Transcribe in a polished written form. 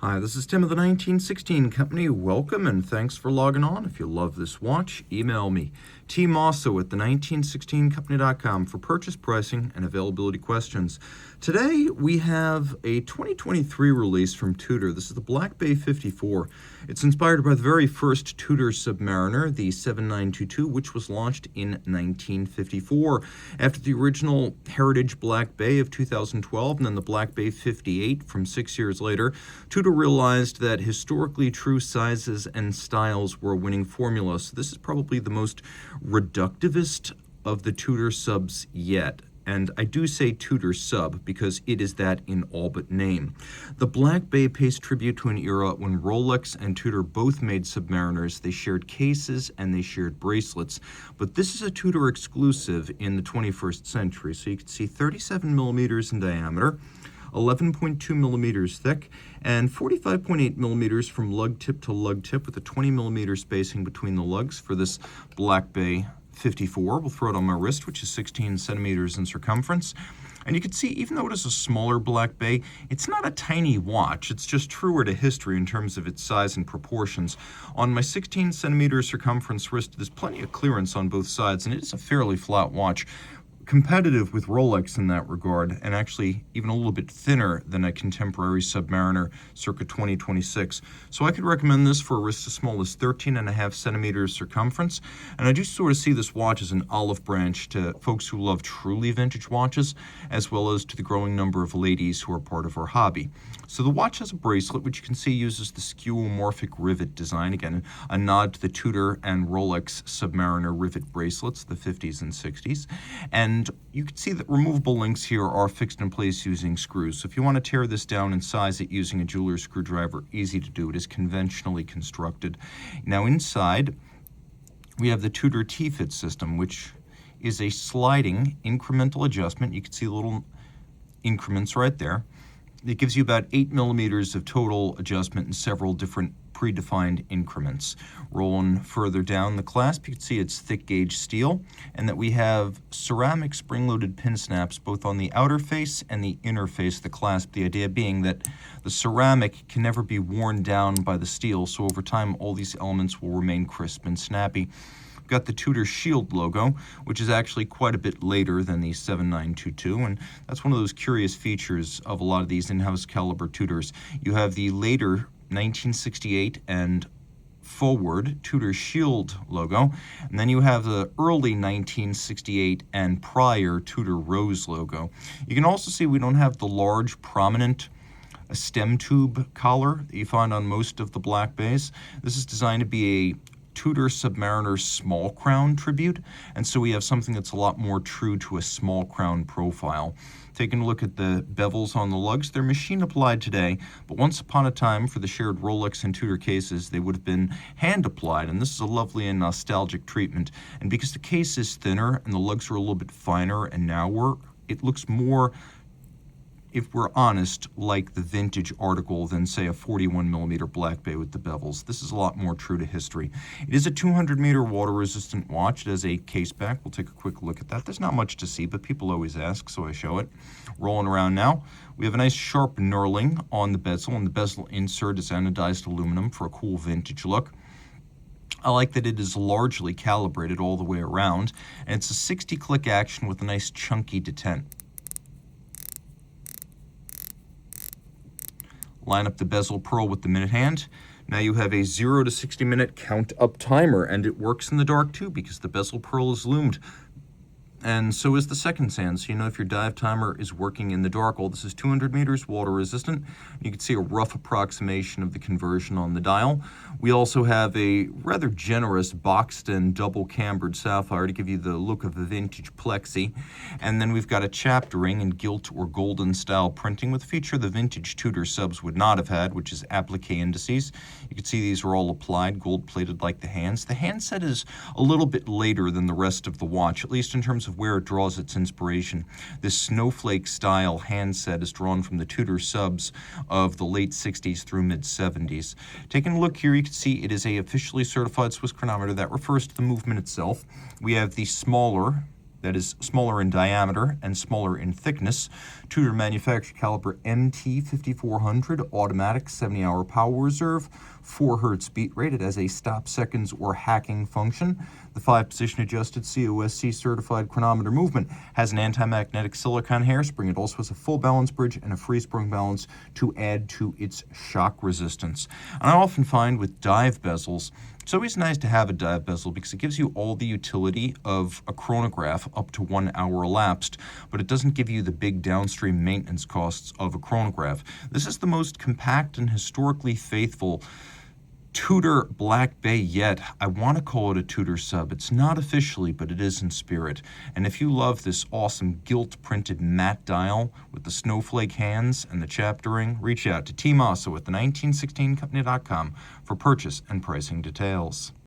Hi, this is Tim of the 1916 Company. Welcome and thanks for logging on. If you love this watch, email me, Team Mosso at the1916company.com for purchase pricing and availability questions. Today we have a 2023 release from Tudor. This is the Black Bay 54. It's inspired by the very first Tudor Submariner, the 7922, which was launched in 1954. After the original Heritage Black Bay of 2012 and then the Black Bay 58 from 6 years later, Tudor realized that historically true sizes and styles were a winning formula. So this is probably the most reductivist of the Tudor subs yet. And I do say Tudor sub because it is that in all but name. The Black Bay pays tribute to an era when Rolex and Tudor both made Submariners. They shared cases and they shared bracelets. But this is a Tudor exclusive in the 21st century. So you can see 37 millimeters in diameter, 11.2 millimeters thick, and 45.8 millimeters from lug tip to lug tip with a 20 millimeter spacing between the lugs for this Black Bay 54. We'll throw it on my wrist, which is 16 centimeters in circumference. And you can see, even though it is a smaller Black Bay, it's not a tiny watch. It's just truer to history in terms of its size and proportions. On my 16 centimeter circumference wrist, there's plenty of clearance on both sides, and it is a fairly flat watch. Competitive with Rolex in that regard, and actually even a little bit thinner than a contemporary Submariner circa 2026. So I could recommend this for a wrist as small as 13.5 centimeters circumference. And I do sort of see this watch as an olive branch to folks who love truly vintage watches, as well as to the growing number of ladies who are part of our hobby. So the watch has a bracelet, which you can see uses the skeuomorphic rivet design. Again, a nod to the Tudor and Rolex Submariner rivet bracelets, the 50s and 60s. And you can see that removable links here are fixed in place using screws. So if you want to tear this down and size it using a jeweler's screwdriver, easy to do. It is conventionally constructed. Now inside, we have the Tudor T-fit system, which is a sliding incremental adjustment. You can see little increments right there. It gives you about 8 millimeters of total adjustment in several different predefined increments. Rolling further down the clasp, you can see it's thick gauge steel, and that we have ceramic spring-loaded pin snaps both on the outer face and the inner face of the clasp, the idea being that the ceramic can never be worn down by the steel, so over time all these elements will remain crisp and snappy. We've got the Tudor Shield logo, which is actually quite a bit later than the 7922, and that's one of those curious features of a lot of these in-house caliber Tudors. You have the later 1968 and forward Tudor Shield logo, and then you have the early 1968 and prior Tudor Rose logo. You can also see we don't have the large prominent stem tube collar that you find on most of the Black Bays. This is designed to be a Tudor Submariner small crown tribute, and so we have something that's a lot more true to a small crown profile. Taking a look at the bevels on the lugs, they're machine applied today, but once upon a time for the shared Rolex and Tudor cases, they would have been hand applied, and this is a lovely and nostalgic treatment. And because the case is thinner and the lugs are a little bit finer and narrower, it looks more, if we're honest, like the vintage article than, say, a 41 millimeter Black Bay with the bevels. This is a lot more true to history. It is a 200-meter water-resistant watch. It has a case back. We'll take a quick look at that. There's not much to see, but people always ask, so I show it. Rolling around now. We have a nice sharp knurling on the bezel, and the bezel insert is anodized aluminum for a cool vintage look. I like that it is largely calibrated all the way around, and it's a 60-click action with a nice chunky detent. Line up the bezel pearl with the minute hand. Now you have a 0 to 60 minute count up timer, and it works in the dark too because the bezel pearl is loomed. And so is the second sand, so you know if your dive timer is working in the dark. Well, this is 200 meters, water resistant. You can see a rough approximation of the conversion on the dial. We also have a rather generous boxed-in double cambered sapphire to give you the look of a vintage plexi. And then we've got a chapped ring in gilt or golden style printing with a feature the vintage Tudor subs would not have had, which is applique indices. You can see these are all applied, gold-plated like the hands. The handset is a little bit later than the rest of the watch, at least in terms of where it draws its inspiration. This snowflake style handset is drawn from the Tudor subs of the late 60s through mid 70s. Taking a look here, you can see it is a officially certified Swiss chronometer. That refers to the movement itself. We have the smaller that is smaller in diameter and smaller in thickness. Tudor manufactured caliber MT5400 automatic 70-hour power reserve, 4 Hz beat rate. It has a stop seconds or hacking function. The 5-position adjusted COSC certified chronometer movement has an anti-magnetic silicone hairspring. It also has a full balance bridge and a free sprung balance to add to its shock resistance. And I often find with dive bezels, it's always nice to have a dive bezel because it gives you all the utility of a chronograph up to 1 hour elapsed, but it doesn't give you the big downstream maintenance costs of a chronograph. This is the most compact and historically faithful Tudor Black Bay yet. I want to call it a Tudor sub. It's not officially, but it is in spirit. And if you love this awesome gilt-printed matte dial with the snowflake hands and the chaptering, reach out to Team Mosso at the 1916company.com for purchase and pricing details.